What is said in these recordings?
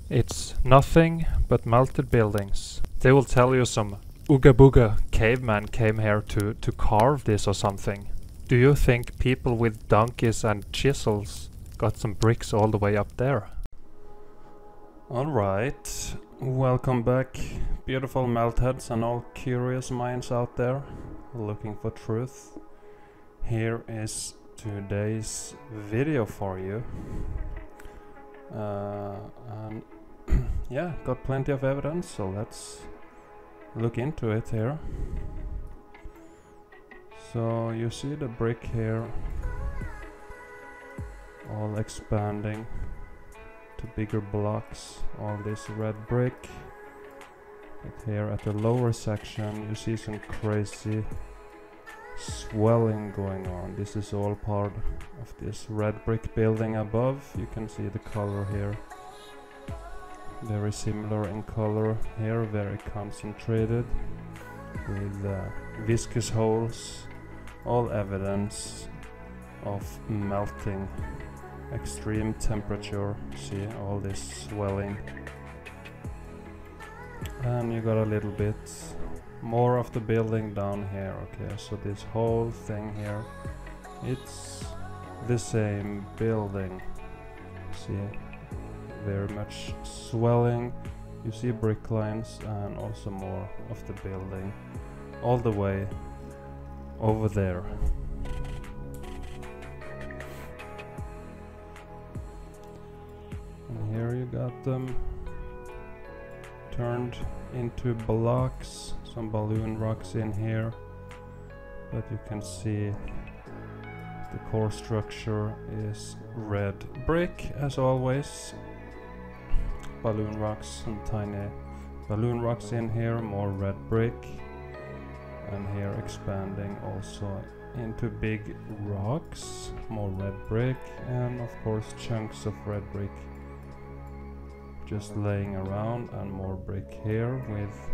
It's nothing but melted buildings. They will tell you some ooga booga caveman came here to carve this or something. Do you think people with donkeys and chisels got some bricks all the way up there? Alright, welcome back, beautiful meltheads and all curious minds out there looking for truth. Here is today's video for you. And yeah, got plenty of evidence, so let's look into it here. So you see the brick here all expanding to bigger blocks, all this red brick. But here at the lower section you see some crazy swelling going on. This is all part of this red brick building above. You can see the color here, very similar in color here, very concentrated with viscous holes, all evidence of melting, extreme temperature. See all this swelling, and you got a little bit more of the building down here. Okay, so this whole thing here, it's the same building. See, very much swelling. You see brick lines and also more of the building all the way over there. And here you got them turned into blocks, some balloon rocks in here, but you can see the core structure is red brick as always. Balloon rocks, some tiny balloon rocks in here, more red brick, and here expanding also into big rocks, more red brick, and of course chunks of red brick just laying around, and more brick here with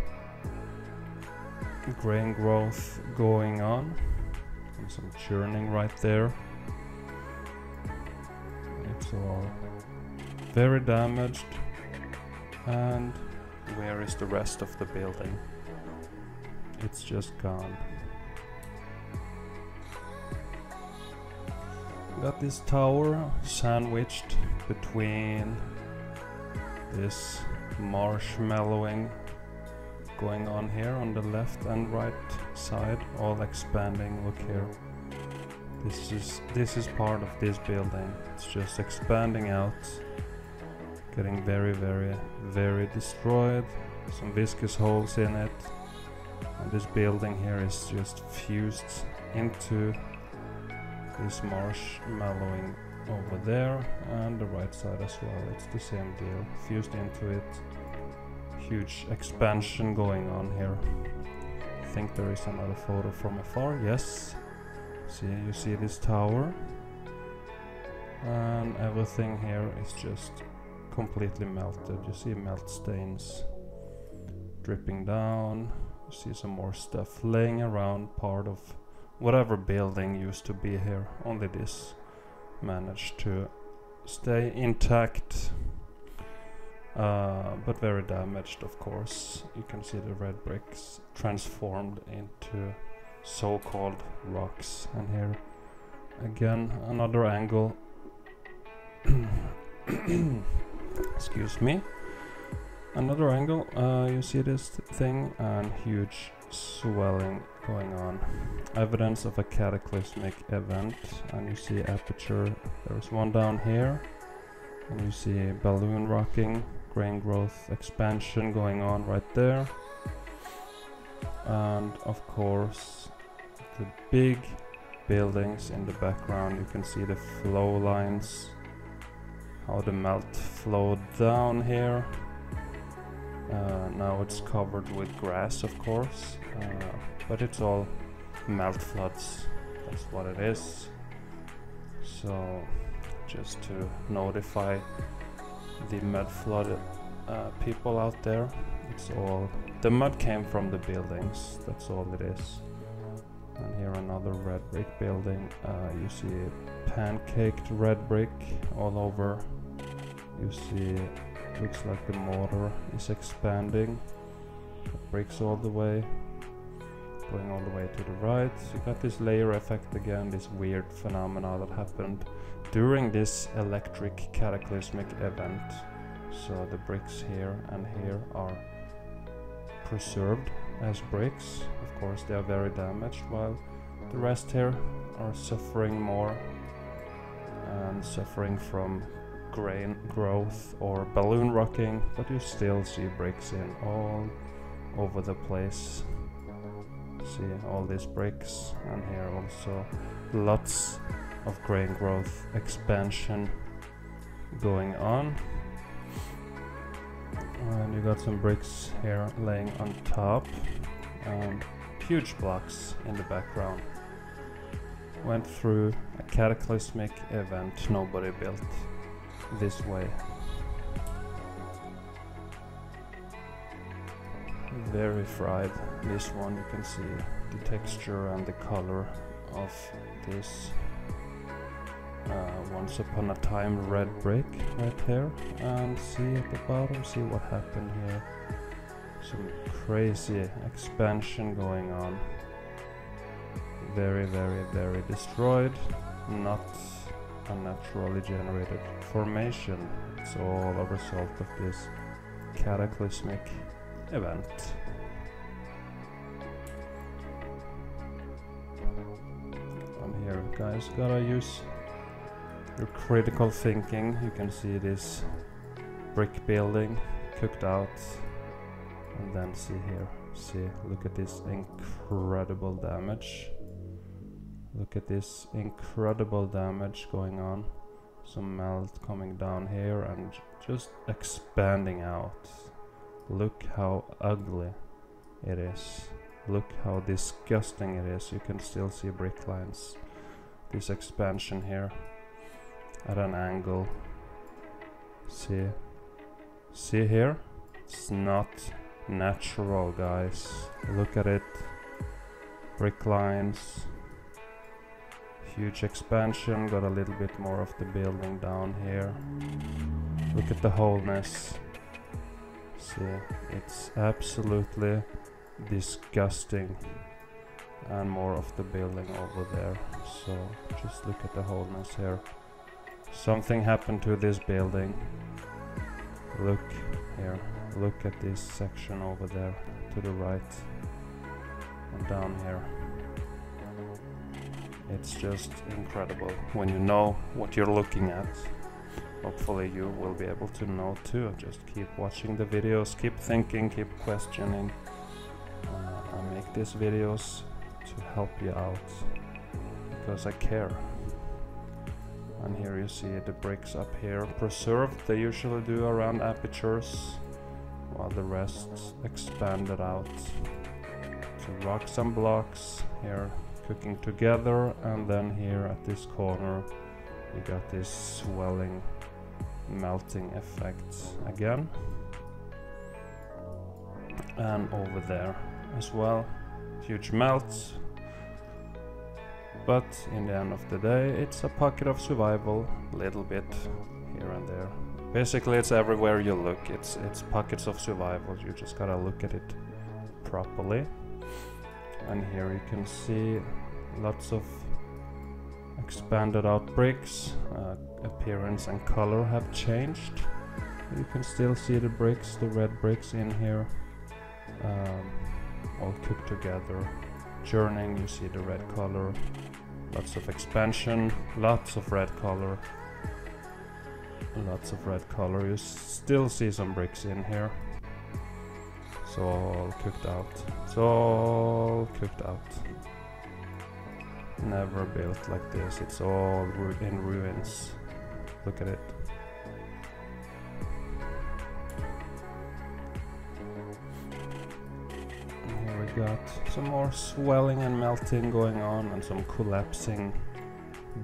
grain growth going on and some churning right there. It's all very damaged. And where is the rest of the building? It's just gone. Got this tower sandwiched between this marshmallowing going on here on the left and right side, all expanding. Look here, this is part of this building. It's just expanding out, getting very destroyed. Some viscous holes in it, and this building here is just fused into this marshmallowing over there, and the right side as well. It's the same deal, fused into it. Huge expansion going on here. I think there is another photo from afar. Yes, see, you see this tower, and everything here is just completely melted. You see melt stains dripping down. You see some more stuff laying around, part of whatever building used to be here. Only this managed to stay intact, but very damaged, of course. You can see the red bricks transformed into so-called rocks. And here again another angle. Excuse me. Another angle. You see this thing, and huge swelling going on. Evidence of a cataclysmic event. And you see aperture. There's one down here, and you see balloon rocking, grain growth, expansion going on right there. And of course the big buildings in the background. You can see the flow lines, how the melt flowed down here. Now it's covered with grass, of course, but it's all melt floods. That's what it is. So just to notify the mud flood people out there, it's all the mud came from the buildings. That's all it is. And here another red brick building. You see pancaked red brick all over. You see Looks like the mortar is expanding. Bricks all the way, going all the way to the right. You got this layer effect again, this weird phenomena that happened during this electric cataclysmic event. So the bricks here and here are preserved as bricks. Of course they are very damaged, while the rest here are suffering more and suffering from grain growth or balloon rocking, but you still see bricks in all over the place. See all these bricks, and here also lots of grain growth expansion going on. And you got some bricks here laying on top and huge blocks in the background. Went through a cataclysmic event nobody built this way. Very fried, this one. You can see the texture and the color of this once upon a time red brick right here, and see at the bottom, see what happened here. Some crazy expansion going on. Very, very, very destroyed. Not a naturally generated formation. It's all a result of this cataclysmic event. And here, guys, gotta use your critical thinking. You can see this brick building cooked out, and then see here, see, look at this incredible damage. Look at this incredible damage going on. Some melt coming down here and just expanding out. Look how ugly it is. Look how disgusting it is. You can still see brick lines. This expansion here at an angle. See? See here? It's not natural, guys. Look at it. Brick lines. Huge expansion. Got a little bit more of the building down here. Look at the wholeness. See, it's absolutely disgusting. And more of the building over there. So just look at the wholeness here. Something happened to this building. Look here. Look at this section over there to the right and down here. It's just incredible when you know what you're looking at. Hopefully you will be able to know too. Just keep watching the videos, keep thinking, keep questioning. I make these videos to help you out because I care. And here you see the bricks up here preserved. They usually do around apertures, while the rest expanded out to rocks and blocks here cooking together. And then here at this corner you got this swelling melting effect again, and over there as well, huge melts. But in the end of the day, it's a pocket of survival, little bit here and there. Basically it's everywhere you look, it's pockets of survival. You just gotta look at it properly. And here you can see lots of expanded out bricks. Appearance and color have changed. You can still see the bricks, the red bricks in here, all cooked together. Churning, you see the red color. Lots of expansion, lots of red color. Lots of red color. You still see some bricks in here. It's all cooked out. It's all cooked out. Never built like this. It's all in ruins. Look at it. And here we got some more swelling and melting going on, and some collapsing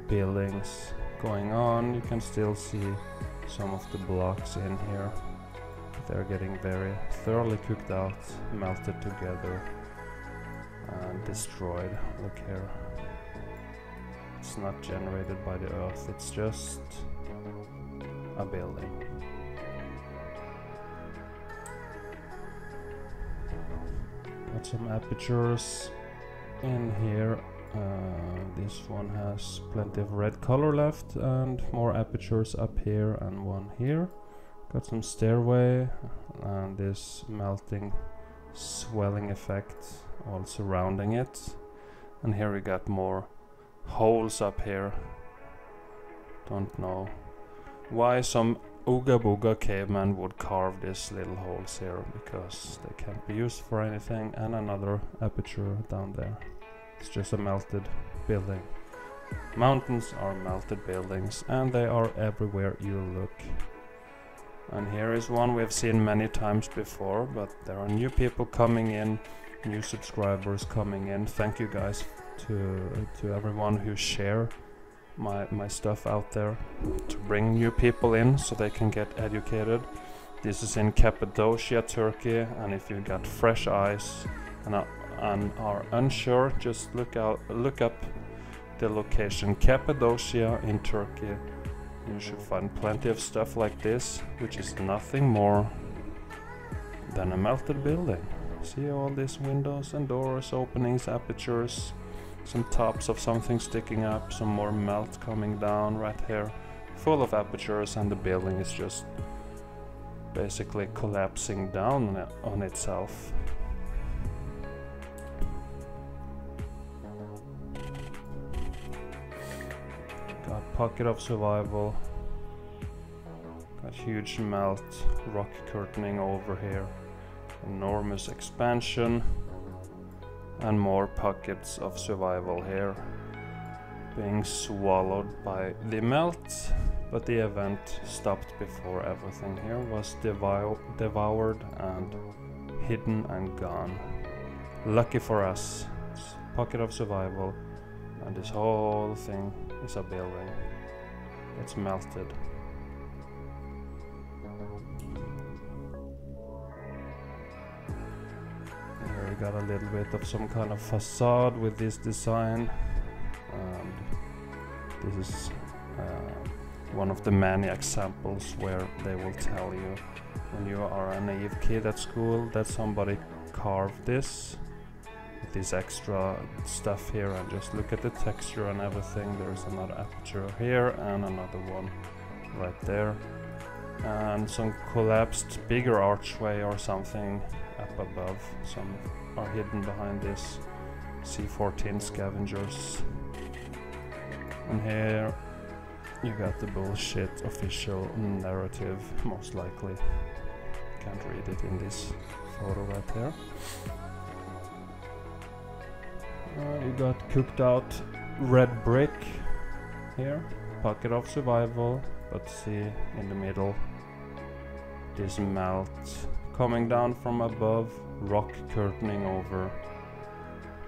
buildings going on. You can still see some of the blocks in here. They're getting very thoroughly cooked out, melted together and destroyed. Look here. It's not generated by the earth, it's just a building. Got some apertures in here. This one has plenty of red color left, and more apertures up here and one here. Got some stairway and this melting swelling effect all surrounding it. And here we got more holes up here. Don't know why some Ooga Booga caveman would carve these little holes here, because they can't be used for anything. And another aperture down there. It's just a melted building. Mountains are melted buildings, and they are everywhere you look. And here is one we've seen many times before, but there are new people coming in, new subscribers coming in. Thank you guys to everyone who share my stuff out there, to bring new people in so they can get educated. This is in Cappadocia, Turkey, and if you got fresh eyes and are unsure, just look up the location Cappadocia in Turkey. You should find plenty of stuff like this, which is nothing more than a melted building. See all these windows and doors, openings, apertures, some tops of something sticking up, some more melt coming down right here, full of apertures, and the building is just basically collapsing down on itself. Got pocket of survival, got huge melt, rock curtaining over here, enormous expansion, and more pockets of survival here, being swallowed by the melt, but the event stopped before everything here was devoured and hidden and gone. Lucky for us, it's pocket of survival, and this whole thing is a building. It's melted. Here we got a little bit of some kind of facade with this design, and this is one of the many examples where they will tell you when you are a naive kid at school that somebody carved this with this extra stuff here, and just look at the texture and everything. There's another aperture here and another one right there, and some collapsed bigger archway or something up above. Some are hidden behind this C14 scavengers. And here you got the bullshit official narrative, most likely. Can't read it in this photo right there. You got cooked out red brick here, pocket of survival, but see in the middle this melt coming down from above, rock curtaining over.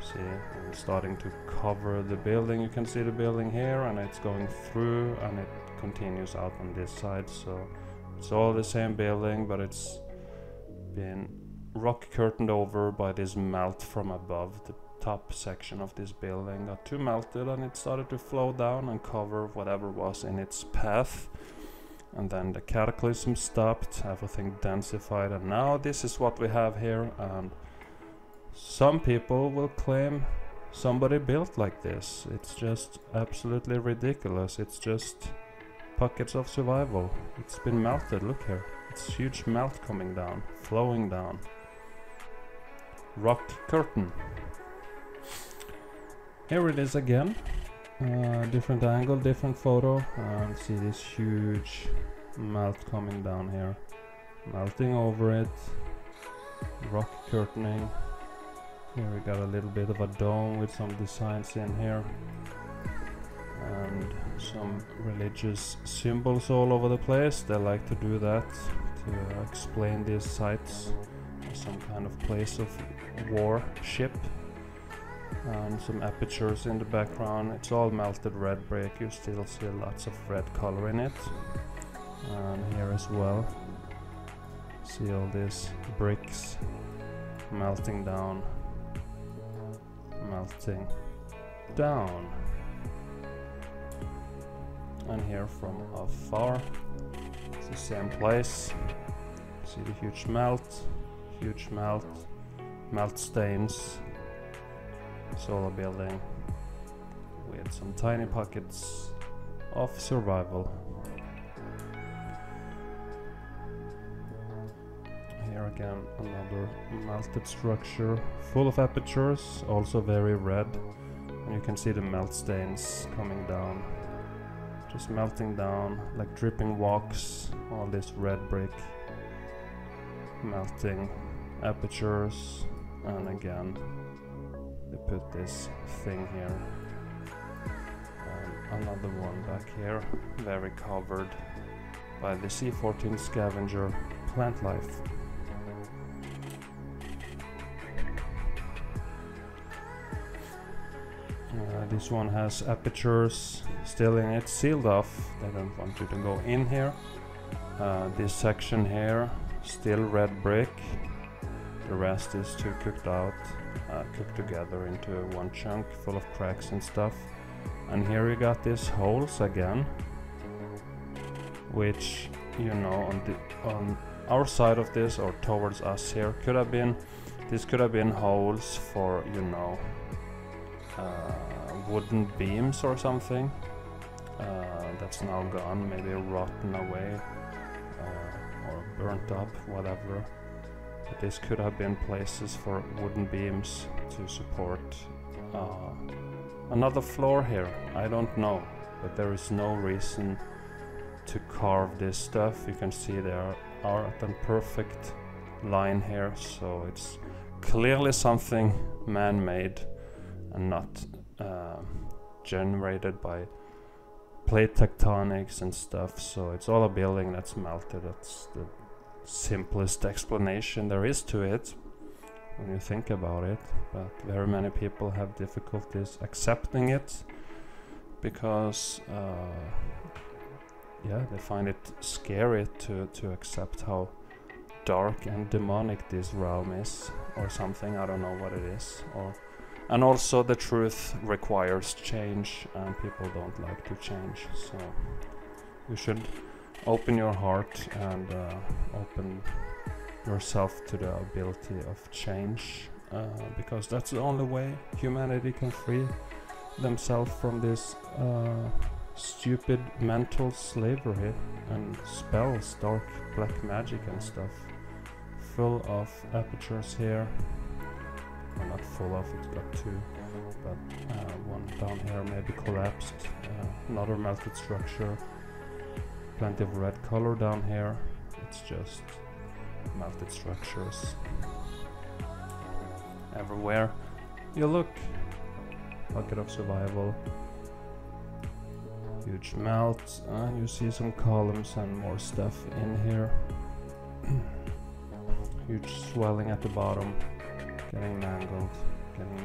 See, it's starting to cover the building. You can see the building here, and it's going through and it continues out on this side, so it's all the same building, but it's been rock curtained over by this melt from above. The top section of this building got too melted, and it started to flow down and cover whatever was in its path. And then the cataclysm stopped, everything densified, and now this is what we have here. And some people will claim somebody built like this. It's just absolutely ridiculous. It's just pockets of survival. It's been melted, look here. It's huge melt coming down, flowing down. Rock curtain. Here it is again. Different angle, different photo, and see this huge melt coming down here, melting over it, rock curtaining. Here we got a little bit of a dome with some designs in here, and some religious symbols all over the place. They like to do that to explain these sites as some kind of place of worship. And some apertures in the background. It's all melted red brick. You still see lots of red color in it, and here as well. See all these bricks melting down, melting down. And here from afar, it's the same place. See the huge melt, melt stains. Solar building with some tiny pockets of survival. Here again, another melted structure full of apertures, also very red. And you can see the melt stains coming down, just melting down like dripping walks. All this red brick, melting apertures, and again they put this thing here. Another one back here, very covered by the C14 scavenger plant life. This one has apertures still in it, sealed off. They don't want you to go in here. This section here, still red brick. The rest is too cooked out, cooked together into one chunk full of cracks and stuff. And here you got these holes again, which, you know, on our side of this or towards us here could have been, this could have been holes for, you know, wooden beams or something. That's now gone, maybe rotten away or burnt up, whatever. But this could have been places for wooden beams to support another floor here. I don't know, but there is no reason to carve this stuff. You can see there are at a perfect line here, so it's clearly something man-made and not generated by plate tectonics and stuff. So it's all a building that's melted. That's the simplest explanation there is to it when you think about it, but very many people have difficulties accepting it because yeah, they find it scary to accept how dark and demonic this realm is or something. I don't know what it is. And also the truth requires change, and people don't like to change, so you should open your heart and open yourself to the ability of change, because that's the only way humanity can free themselves from this stupid mental slavery and spells, dark black magic and stuff. Full of apertures here. Well, not full of, it's got two, but one down here maybe collapsed. Another melted structure. Plenty of red color down here. It's just melted structures everywhere you look. Bucket of survival. Huge melt, and you see some columns and more stuff in here. Huge swelling at the bottom, getting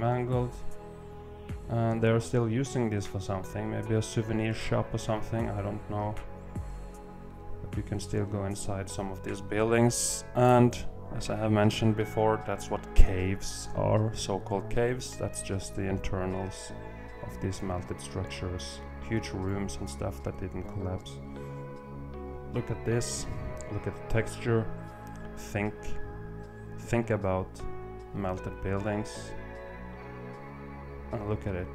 mangled. And they're still using this for something, maybe a souvenir shop or something, I don't know. But you can still go inside some of these buildings, and as I have mentioned before, that's what caves are, so-called caves. That's just the internals of these melted structures, huge rooms and stuff that didn't collapse. Look at this, look at the texture, think about melted buildings, and look at it.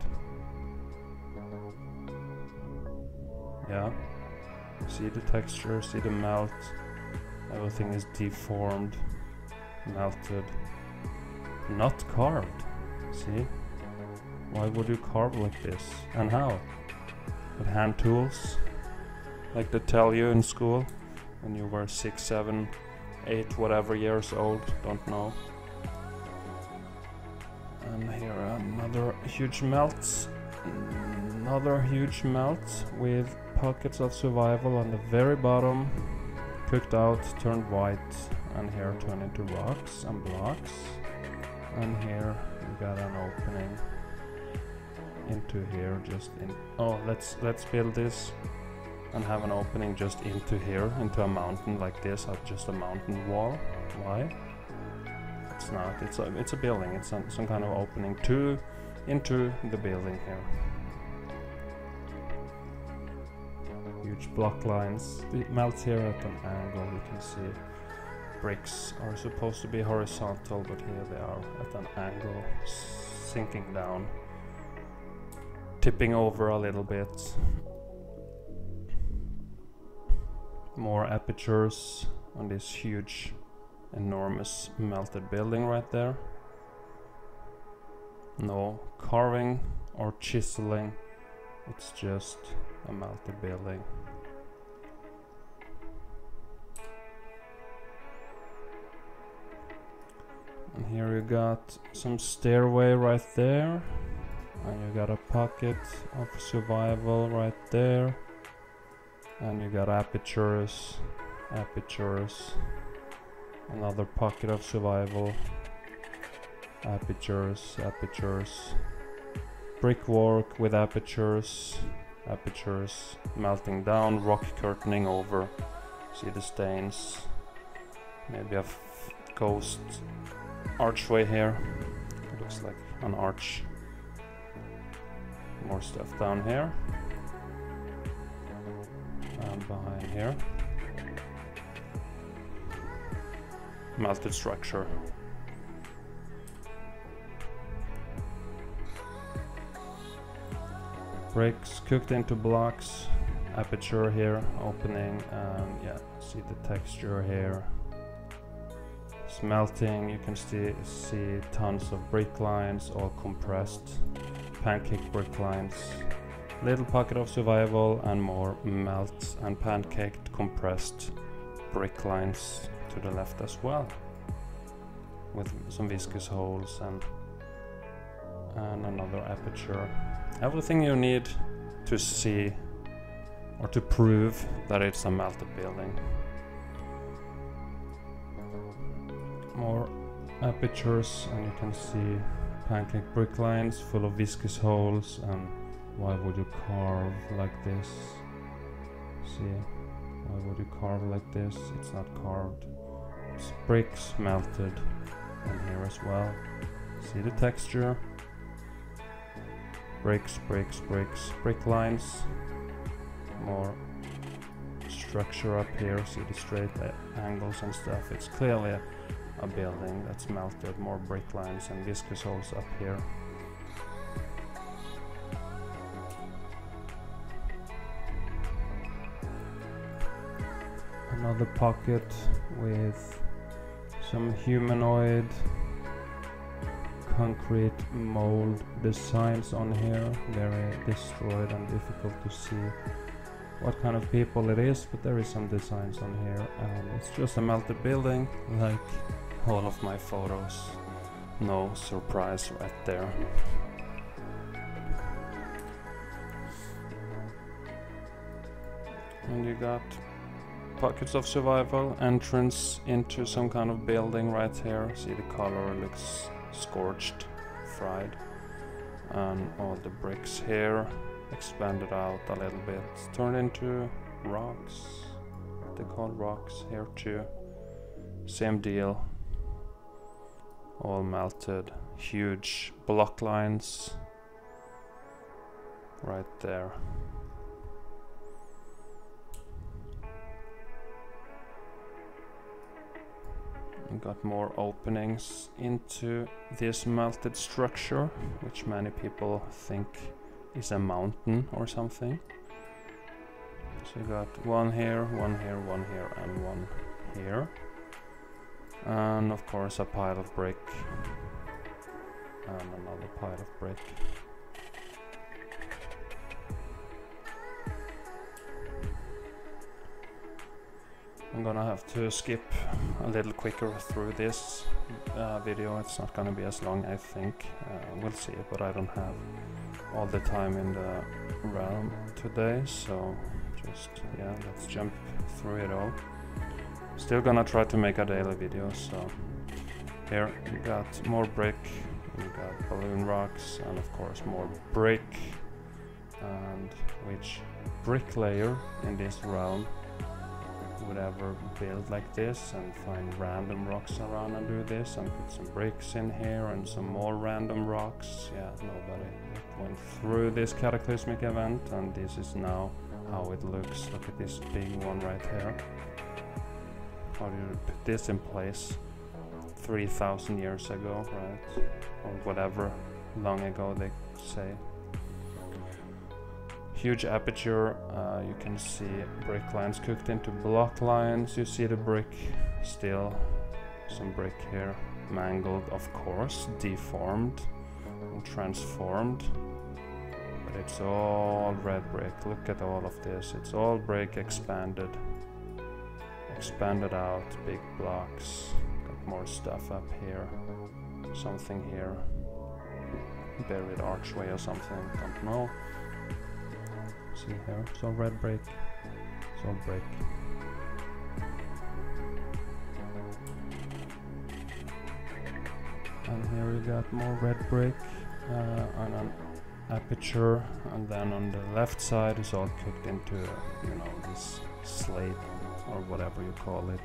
Yeah, see the texture, see the melt, everything is deformed, melted, not carved. See, why would you carve like this, and how? With hand tools, like they tell you in school when you were 6, 7, 8, whatever years old, don't know. And here another huge melt, with pockets of survival on the very bottom, cooked out, turned white, and here turned into rocks and blocks. And here we got an opening into here, just in. Oh, let's build this and have an opening just into here, into a mountain like this, just a mountain wall. Why? It's not. It's a building. It's some kind of opening into the building here. Huge block lines. It melts here at an angle. You can see bricks are supposed to be horizontal, but here they are at an angle, sinking down, tipping over a little bit. More apertures on this huge, enormous melted building right there. No carving or chiseling, it's just a melted building. And here you got some stairway right there, and you got a pocket of survival right there, and you got apertures, another pocket of survival, apertures, brickwork with apertures, melting down, rock curtaining over. See the stains, maybe a ghost archway here. It looks like an arch. More stuff down here and behind here. Melted structure. Bricks cooked into blocks, aperture here, opening, and yeah, see the texture here. Smelting, you can see tons of brick lines, all compressed, pancake brick lines. Little pocket of survival and more melt and pancaked compressed brick lines to the left as well, with some viscous holes and another aperture. Everything you need to see or to prove that it's a melted building. More apertures, and you can see pancake brick lines full of viscous holes. And why would you carve like this? See, why would you carve like this? It's not carved. It's bricks melted in here as well. See the texture? Bricks, brick lines. More structure up here. See the straight angles and stuff. It's clearly a building that's melted. More brick lines and viscous holes up here. Another pocket with some humanoid concrete mold designs on here. Very destroyed and difficult to see what kind of people it is, but there is some designs on here, and it's just a melted building like all of my photos. No surprise right there. And you got pockets of survival, entrance into some kind of building right here. See the color looks scorched, fried, and all the bricks here expanded out a little bit, turned into rocks. They're called rocks here too. Same deal, all melted. Huge block lines right there. We got more openings into this melted structure, which many people think is a mountain or something. So you got one here, one here, one here, and one here. And of course a pile of brick. And another pile of brick. I'm gonna have to skip a little quicker through this video. It's not gonna be as long, I think. We'll see, but I don't have all the time in the realm today, so just, yeah, let's jump through it all. Still gonna try to make a daily video, so here we got more brick, we got balloon rocks, and of course more brick. And which bricklayer in this realm would ever build like this and find random rocks around and do this and put some bricks in here and some more random rocks? Yeah, nobody. It went through this cataclysmic event, and this is now how it looks. Look at this big one right here. how do you put this in place? 3,000 years ago, right? Or whatever long ago they say. Huge aperture, you can see brick lines cooked into block lines. You see the brick still, some brick here, mangled of course, deformed and transformed. But it's all red brick. Look at all of this. It's all brick expanded. Expanded out, big blocks. Got more stuff up here. Something here. Buried archway or something, don't know. See here, it's all red brick. It's all brick. And here you got more red brick on an aperture, and then on the left side is all cooked into, you know, this slate or whatever you call it.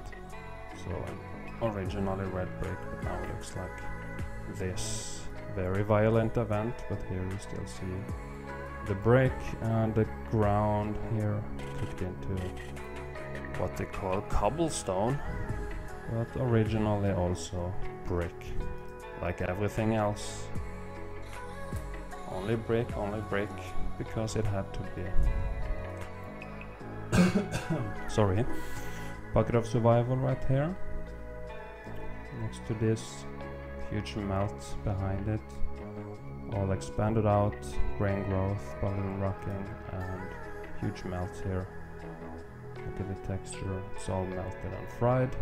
So originally red brick, but now it looks like this. Very violent event, but here you still see the brick and the ground here cooked into what they call cobblestone, but originally also brick, like everything else. Only brick, because it had to be. Sorry. Bucket of survival right here. Next to this, huge melt behind it. All expanded out, grain growth, balloon rocking, and huge melt here. Look at the texture, it's all melted and fried.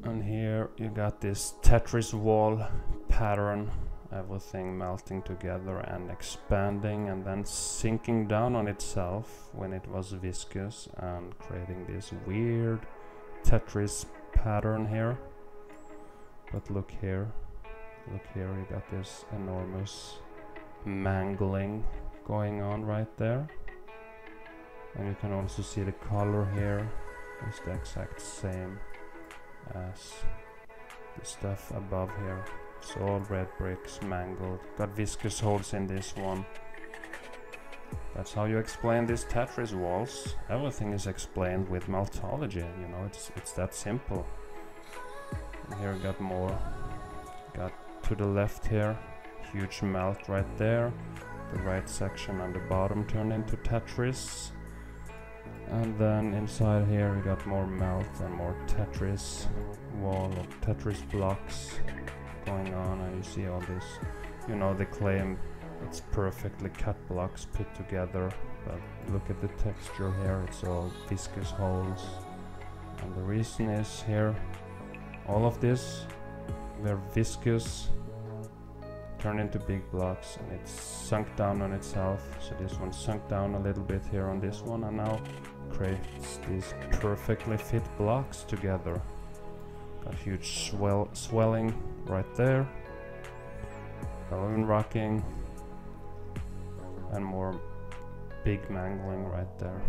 And here you got this Tetris wall pattern, everything melting together and expanding and then sinking down on itself when it was viscous and creating this weird Tetris pattern here. But look here, you got this enormous mangling going on right there. And you can also see the color here is the exact same as the stuff above here. It's all red bricks, mangled. Got viscous holes in this one. That's how you explain these Tetris walls. Everything is explained with meltology, you know, it's that simple. And here got more. Got to the left here, huge melt right there. The right section on the bottom turned into Tetris. And then inside here we got more melt and more Tetris wall of Tetris blocks going on, and you see all this, you know, they claim it's perfectly cut blocks put together, but look at the texture here, it's all viscous holes. And the reason is here, all of this, they're viscous, turned into big blocks, and it's sunk down on itself. So this one sunk down a little bit here on this one, and now creates these perfectly fit blocks together. Got huge swelling right there, balloon rocking, and more big mangling right there.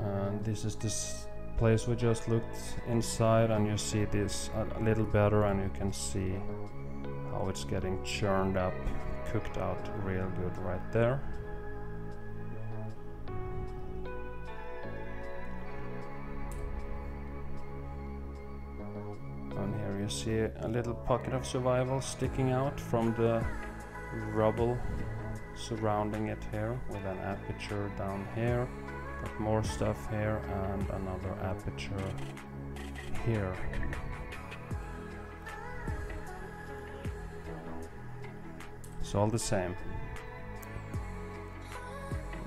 And this is this place we just looked inside, and you see this a little better, and you can see how it's getting churned up, cooked out real good right there. And here you see a little pocket of survival sticking out from the rubble surrounding it here, with an aperture down here. Got more stuff here and another aperture here. It's all the same.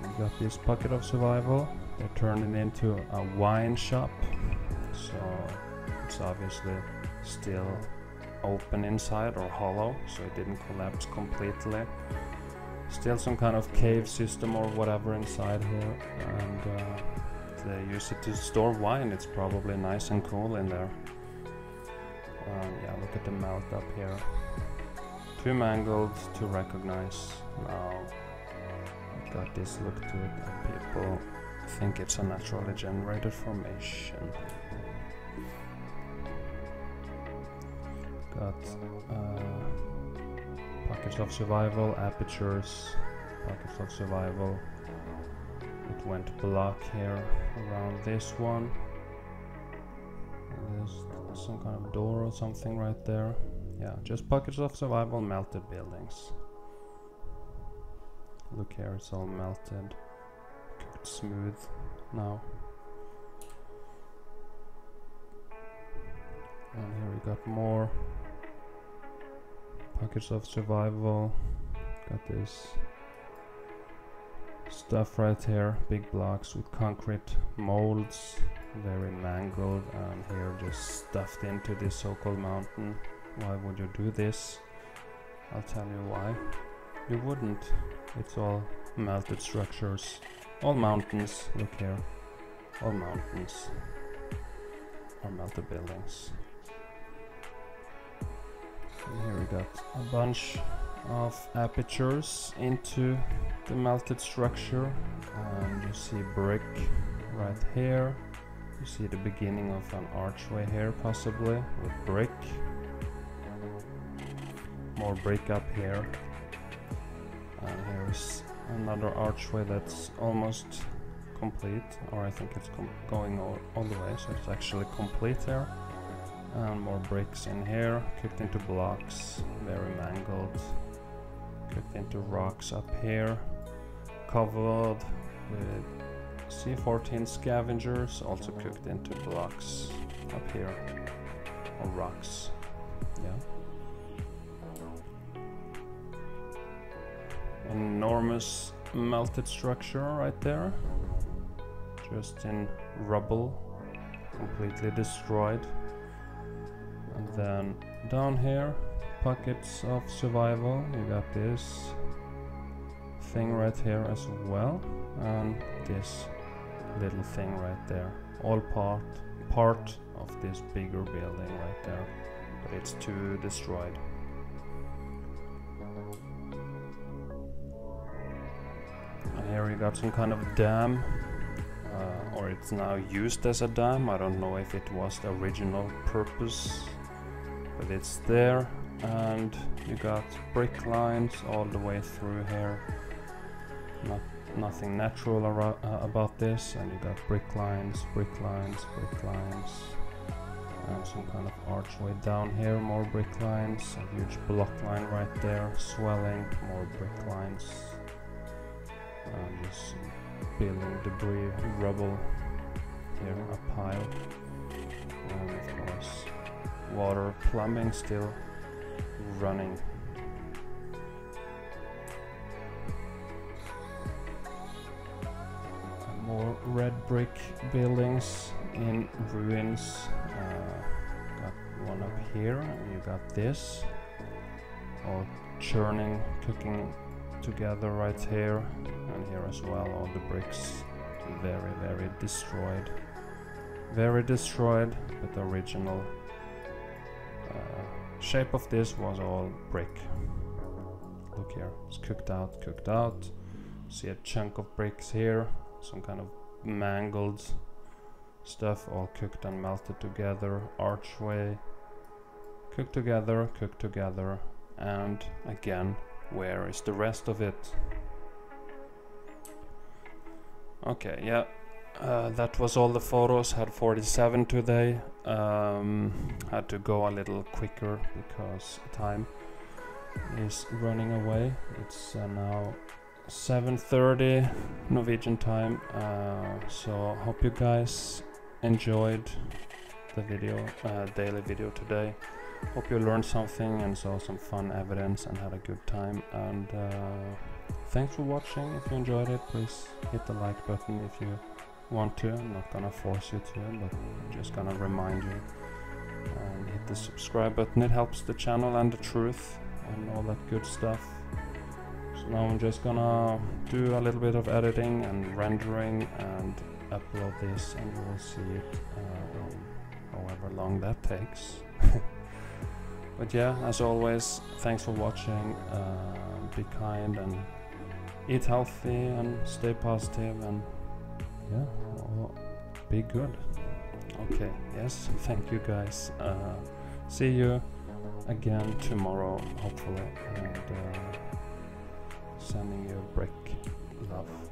We got this pocket of survival. They turned it into a wine shop, so it's obviously still open inside or hollow, so it didn't collapse completely. Still some kind of cave system or whatever inside here, and they use it to store wine. It's probably nice and cool in there. Yeah, look at the melt up here. Too mangled to recognize. Now it got this look to it that people think it's a naturally generated formation. Got pockets of survival, apertures, Pockets of survival. It went block here around this one. There's some kind of door or something right there. Yeah, just pockets of survival, melted buildings. Look here, it's all melted, cooked smooth now. And here we got more pockets of survival. Got this stuff right here, big blocks with concrete molds, very mangled, and here just stuffed into this so-called mountain. Why would you do this? I'll tell you why. You wouldn't. It's all melted structures. All mountains, look here. All mountains are melted buildings. And here we got a bunch of apertures into the melted structure, and you see brick right here. You see the beginning of an archway here, possibly with brick. More brick up here, and here's another archway that's almost complete, or I think it's going all the way, so it's actually complete here. And more bricks in here, cooked into blocks, very mangled, cooked into rocks up here, covered with C14 scavengers, also cooked into blocks up here, or rocks, yeah. Enormous melted structure right there, just in rubble, completely destroyed. And then down here, pockets of survival. You got this thing right here as well, and this little thing right there, all part of this bigger building right there, but it's too destroyed. And here you got some kind of dam, or it's now used as a dam. I don't know if it was the original purpose, but it's there. And you got brick lines all the way through here. Nothing natural about this. And you got brick lines, and some kind of archway down here. More brick lines, a huge block line right there, swelling. More brick lines. Just building debris, rubble here, a pile, and of course water, plumbing still running. And more red brick buildings in ruins. Got one up here, and you got this all churning, cooking together right here, and here as well. All the bricks very destroyed, but the original shape of this was all brick. Look here, it's cooked out. See a chunk of bricks here, some kind of mangled stuff, all cooked and melted together. Archway, cooked together, and again, where is the rest of it? Okay, yeah, that was all the photos. Had 47 today. Had to go a little quicker because time is running away. It's now 7:30 Norwegian time, so hope you guys enjoyed the video, daily video today. Hope you learned something and saw some fun evidence and had a good time. And thanks for watching. If you enjoyed it, please hit the like button if you want to. I'm not gonna force you to, but I'm just gonna remind you. And hit the subscribe button. It helps the channel and the truth and all that good stuff. So now I'm just gonna do a little bit of editing and rendering and upload this, and you will see it however long that takes. But yeah, as always, thanks for watching. Be kind and eat healthy and stay positive, and yeah, be good. Okay, yes, thank you guys. See you again tomorrow, hopefully, and sending you a break. enough.